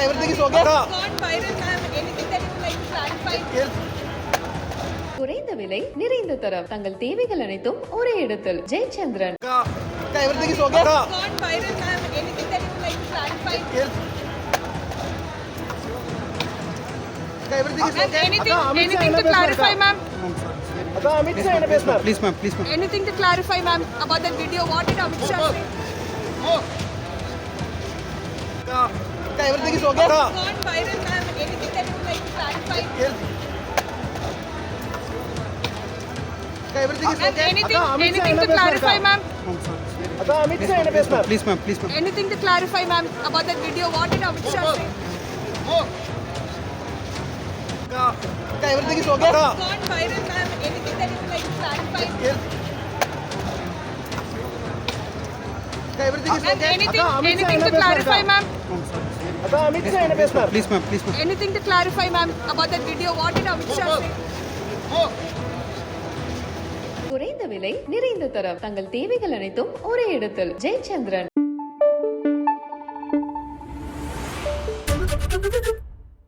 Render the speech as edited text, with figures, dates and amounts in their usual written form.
everything is okay? Gone viral, ma'am. Anything that you would like to clarify? Yes. குறைந்த விலை நிறைந்த தரம் தங்கள் தேவைகள் அனைத்தும் ஒரே இடத்தில் Jayachandran. Everything is okay? Gone viral, ma'am. Anything that you would like to clarify? Yes. Everything is Ma'am, okay? anything to clarify, ma'am? Please, ma'am. Anything to clarify, ma'am, about that video? What did Amit Shah say? Everything is okay? Gone viral, ma'am. Anything that you would like to clarify? Yes. Everything is Ma'am, okay? anything to clarify, ma'am? Please, ma'am. Anything to clarify, ma'am, about that video? What did Amit Shah say? Everything is okay? Gone viral, ma'am. Anything that you would like to clarify? Yes. Everything is Ma'am, okay? anything to clarify, ma'am? Please, ma'am. Anything to clarify, ma'am, about that video? What did Amit Shah say? குறைந்த விலை நிறைந்த தரம் தங்கள் தேவைகள் அனைத்தும் ஒரே இடத்தில் ஜெயச்சந்திரன்.